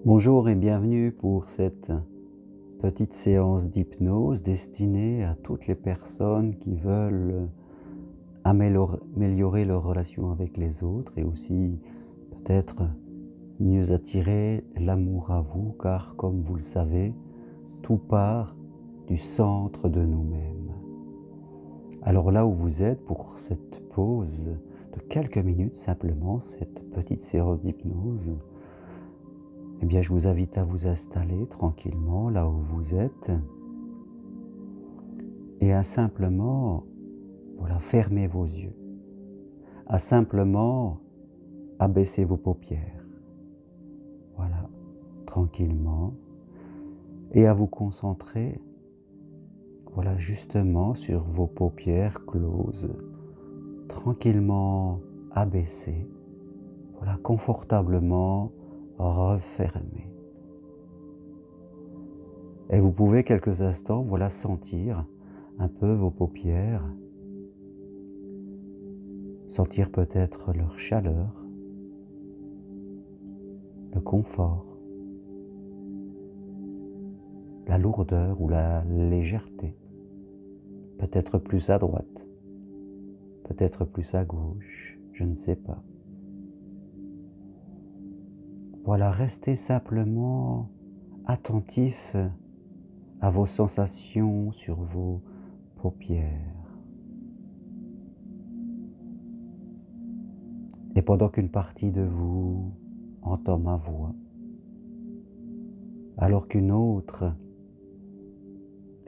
Bonjour et bienvenue pour cette petite séance d'hypnose destinée à toutes les personnes qui veulent améliorer leur relation avec les autres et aussi peut-être mieux attirer l'amour à vous, car comme vous le savez, tout part du centre de nous-mêmes. Alors là où vous êtes pour cette pause de quelques minutes simplement, cette petite séance d'hypnose, eh bien, je vous invite à vous installer tranquillement là où vous êtes et à simplement, voilà, fermer vos yeux, à simplement abaisser vos paupières, voilà, tranquillement, et à vous concentrer, voilà, justement sur vos paupières closes, tranquillement abaissées, voilà, confortablement refermées. Et vous pouvez quelques instants, voilà, sentir un peu vos paupières, sentir peut-être leur chaleur, le confort, la lourdeur ou la légèreté, peut-être plus à droite, peut-être plus à gauche, je ne sais pas. Voilà, restez simplement attentif à vos sensations sur vos paupières. Et pendant qu'une partie de vous entend ma voix, alors qu'une autre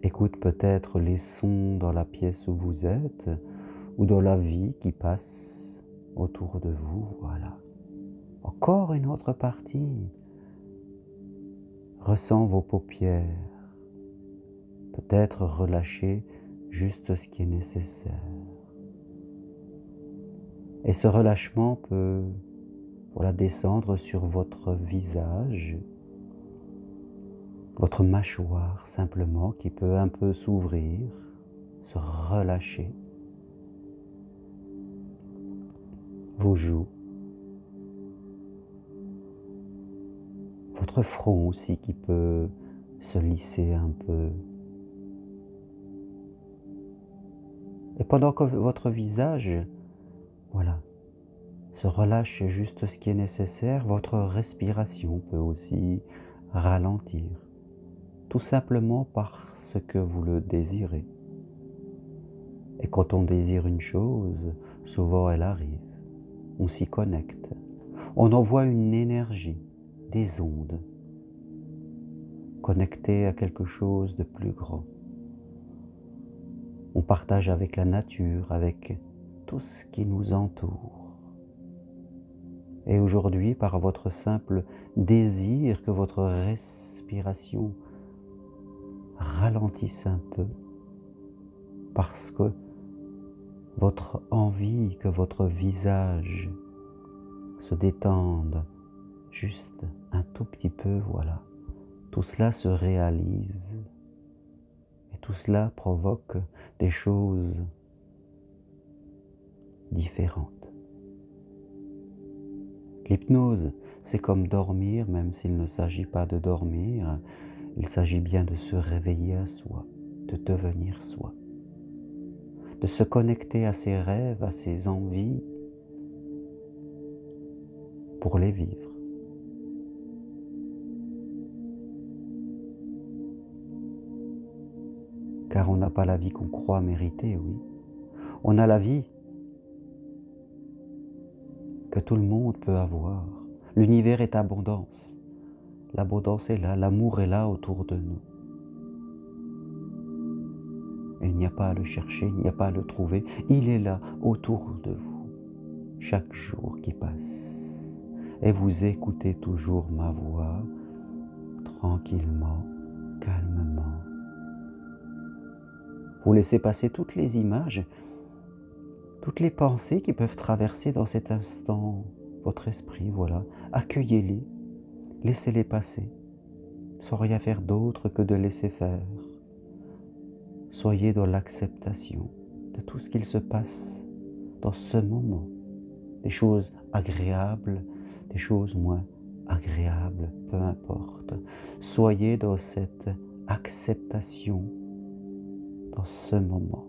écoute peut-être les sons dans la pièce où vous êtes ou dans la vie qui passe autour de vous, voilà. Encore une autre partie ressent vos paupières, peut-être relâcher juste ce qui est nécessaire. Et ce relâchement peut, voilà, descendre sur votre visage, votre mâchoire simplement qui peut un peu s'ouvrir, se relâcher, vos joues, votre front aussi qui peut se lisser un peu. Et pendant que votre visage, voilà, se relâche juste ce qui est nécessaire, votre respiration peut aussi ralentir, tout simplement parce que vous le désirez. Et quand on désire une chose, souvent elle arrive, on s'y connecte, on envoie une énergie, des ondes, connectées à quelque chose de plus grand. On partage avec la nature, avec tout ce qui nous entoure. Et aujourd'hui, par votre simple désir que votre respiration ralentisse un peu, parce que votre envie que votre visage se détende juste un tout petit peu, voilà, tout cela se réalise et tout cela provoque des choses différentes. L'hypnose, c'est comme dormir, même s'il ne s'agit pas de dormir, il s'agit bien de se réveiller à soi, de devenir soi, de se connecter à ses rêves, à ses envies, pour les vivre. Car on n'a pas la vie qu'on croit mériter, oui. On a la vie que tout le monde peut avoir. L'univers est abondance. L'abondance est là, l'amour est là autour de nous. Il n'y a pas à le chercher, il n'y a pas à le trouver. Il est là autour de vous, chaque jour qui passe. Et vous écoutez toujours ma voix, tranquillement, calmement. Vous laissez passer toutes les images, toutes les pensées qui peuvent traverser dans cet instant votre esprit, voilà. Accueillez-les, laissez-les passer, sans rien faire d'autre que de laisser faire. Soyez dans l'acceptation de tout ce qu'il se passe dans ce moment, des choses agréables, des choses moins agréable, peu importe. Soyez dans cette acceptation dans ce moment,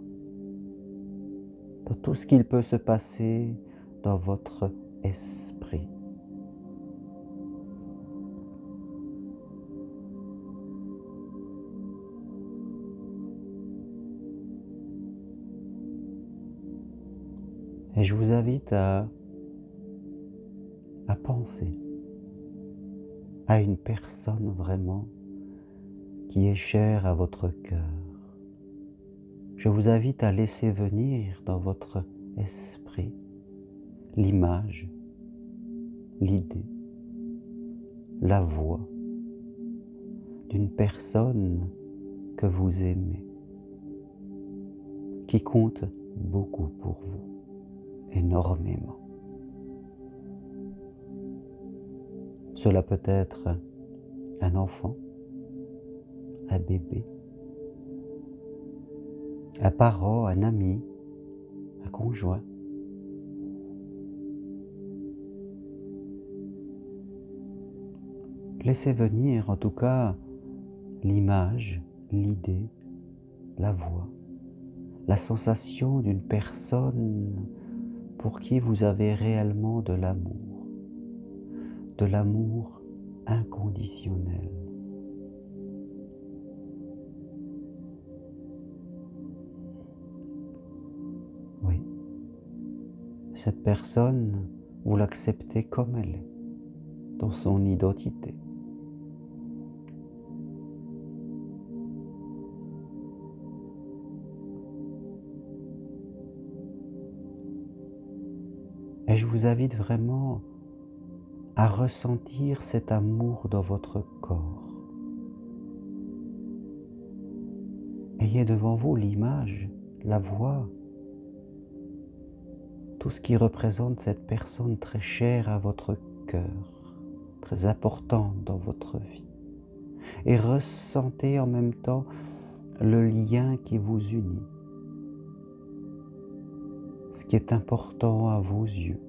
dans tout ce qu'il peut se passer dans votre esprit. Et je vous invite à penser à une personne vraiment qui est chère à votre cœur. Je vous invite à laisser venir dans votre esprit l'image, l'idée, la voix d'une personne que vous aimez, qui compte beaucoup pour vous, énormément. Cela peut être un enfant, un bébé, un parent, un ami, un conjoint. Laissez venir en tout cas l'image, l'idée, la voix, la sensation d'une personne pour qui vous avez réellement de l'amour inconditionnel. Oui, cette personne, vous l'acceptez comme elle est, dans son identité. Et je vous invite vraiment à ressentir cet amour dans votre corps. Ayez devant vous l'image, la voix, tout ce qui représente cette personne très chère à votre cœur, très importante dans votre vie. Et ressentez en même temps le lien qui vous unit, ce qui est important à vos yeux.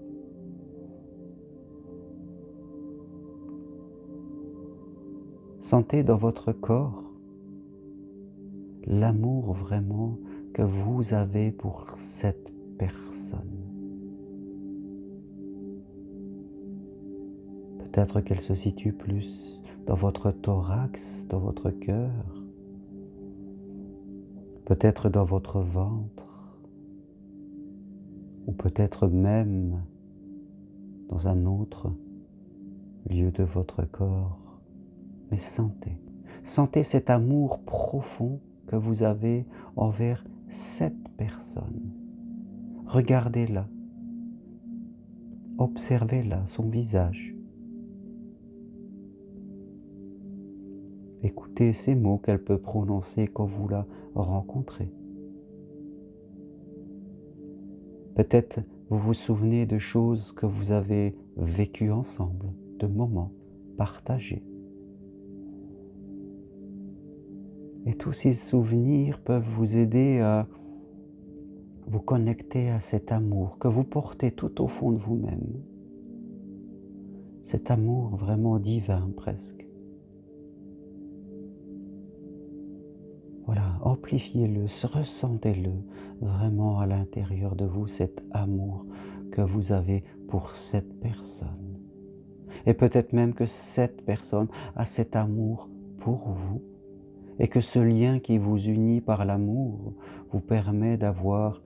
Sentez dans votre corps l'amour vraiment que vous avez pour cette personne. Peut-être qu'elle se situe plus dans votre thorax, dans votre cœur, peut-être dans votre ventre, ou peut-être même dans un autre lieu de votre corps. Mais sentez cet amour profond que vous avez envers cette personne. Regardez-la, observez-la, son visage. Écoutez ces mots qu'elle peut prononcer quand vous la rencontrez. Peut-être vous vous souvenez de choses que vous avez vécues ensemble, de moments partagés. Et tous ces souvenirs peuvent vous aider à vous connecter à cet amour que vous portez tout au fond de vous-même. Cet amour vraiment divin presque. Voilà, amplifiez-le, ressentez-le vraiment à l'intérieur de vous, cet amour que vous avez pour cette personne. Et peut-être même que cette personne a cet amour pour vous et que ce lien qui vous unit par l'amour vous permet d'avoir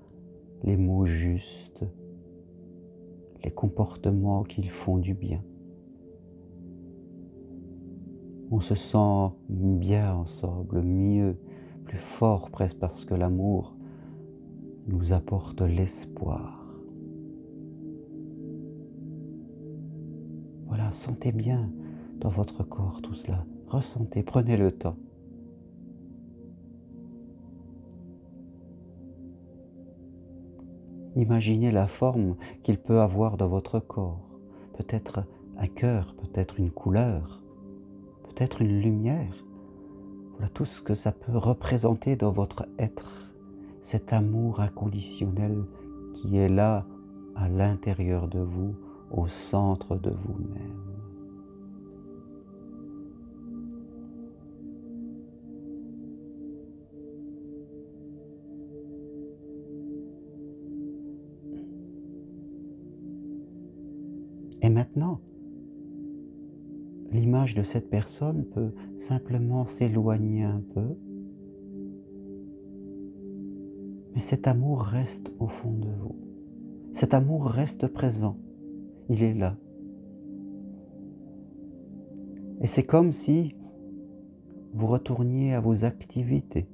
les mots justes, les comportements qui font du bien. On se sent bien ensemble, mieux, plus fort presque parce que l'amour nous apporte l'espoir. Voilà, sentez bien dans votre corps tout cela. Ressentez, prenez le temps. Imaginez la forme qu'il peut avoir dans votre corps. Peut-être un cœur, peut-être une couleur, peut-être une lumière. Voilà tout ce que ça peut représenter dans votre être. Cet amour inconditionnel qui est là, à l'intérieur de vous, au centre de vous-même. maintenant, l'image de cette personne peut simplement s'éloigner un peu, mais cet amour reste au fond de vous. Cet amour reste présent, il est là. Et c'est comme si vous retourniez à vos activités,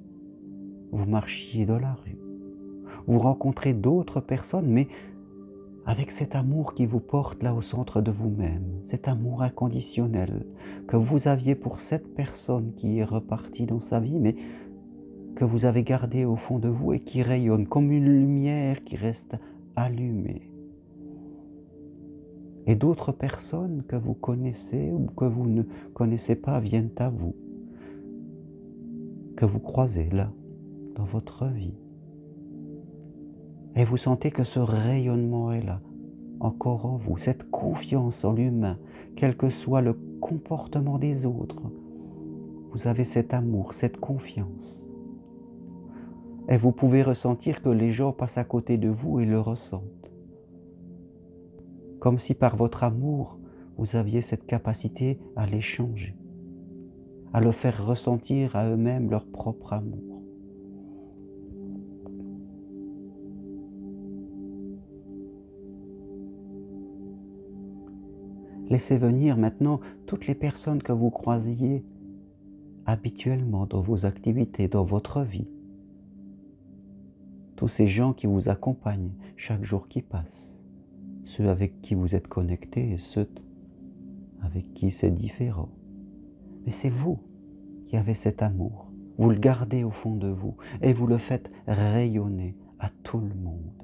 vous marchiez dans la rue, vous rencontrez d'autres personnes, mais avec cet amour qui vous porte là au centre de vous-même, cet amour inconditionnel que vous aviez pour cette personne qui est repartie dans sa vie, mais que vous avez gardé au fond de vous et qui rayonne comme une lumière qui reste allumée. Et d'autres personnes que vous connaissez ou que vous ne connaissez pas viennent à vous, que vous croisez là, dans votre vie. Et vous sentez que ce rayonnement est là, encore en vous, cette confiance en l'humain, quel que soit le comportement des autres. Vous avez cet amour, cette confiance. Et vous pouvez ressentir que les gens passent à côté de vous et le ressentent. Comme si par votre amour, vous aviez cette capacité à les changer, à le faire ressentir à eux-mêmes leur propre amour. Laissez venir maintenant toutes les personnes que vous croisiez habituellement dans vos activités, dans votre vie. Tous ces gens qui vous accompagnent chaque jour qui passe, ceux avec qui vous êtes connectés et ceux avec qui c'est différent. Mais c'est vous qui avez cet amour, vous le gardez au fond de vous et vous le faites rayonner à tout le monde,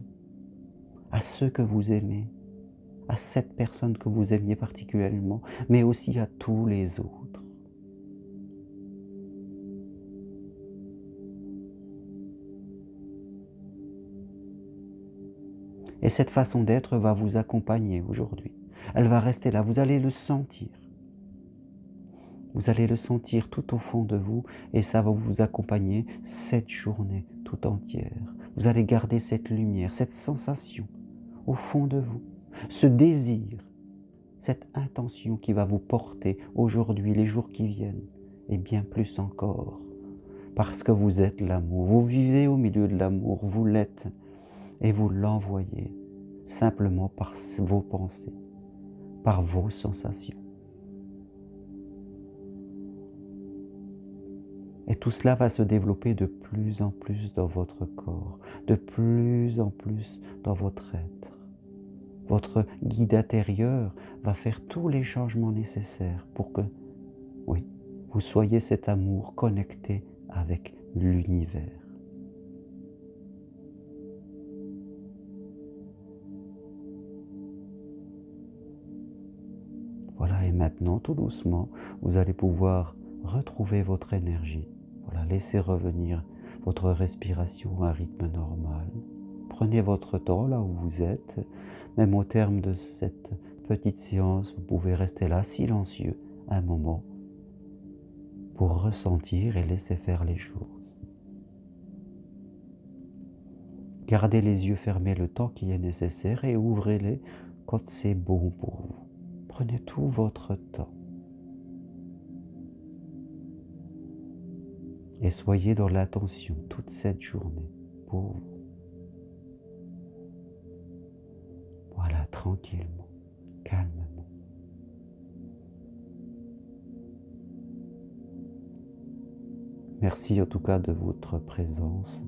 à ceux que vous aimez, à cette personne que vous aimiez particulièrement, mais aussi à tous les autres. Et cette façon d'être va vous accompagner aujourd'hui. Elle va rester là, vous allez le sentir. Vous allez le sentir tout au fond de vous et ça va vous accompagner cette journée tout entière. Vous allez garder cette lumière, cette sensation au fond de vous, ce désir, cette intention qui va vous porter aujourd'hui, les jours qui viennent, et bien plus encore. Parce que vous êtes l'amour, vous vivez au milieu de l'amour, vous l'êtes, et vous l'envoyez simplement par vos pensées, par vos sensations. Et tout cela va se développer de plus en plus dans votre corps, de plus en plus dans votre être. Votre guide intérieur va faire tous les changements nécessaires pour que, oui, vous soyez cet amour connecté avec l'univers. Voilà, et maintenant, tout doucement, vous allez pouvoir retrouver votre énergie. Voilà, laissez revenir votre respiration à un rythme normal. Prenez votre temps là où vous êtes. Même au terme de cette petite séance, vous pouvez rester là, silencieux, un moment, pour ressentir et laisser faire les choses. Gardez les yeux fermés le temps qui est nécessaire et ouvrez-les quand c'est bon pour vous. Prenez tout votre temps. Et soyez dans l'attention toute cette journée pour vous. Voilà, tranquillement, calmement. Merci en tout cas de votre présence.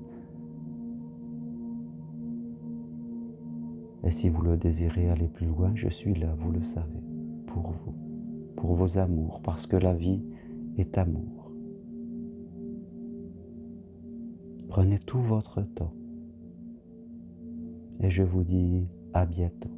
Et si vous le désirez aller plus loin, je suis là, vous le savez, pour vous, pour vos amours, parce que la vie est amour. Prenez tout votre temps. Et je vous dis à bientôt.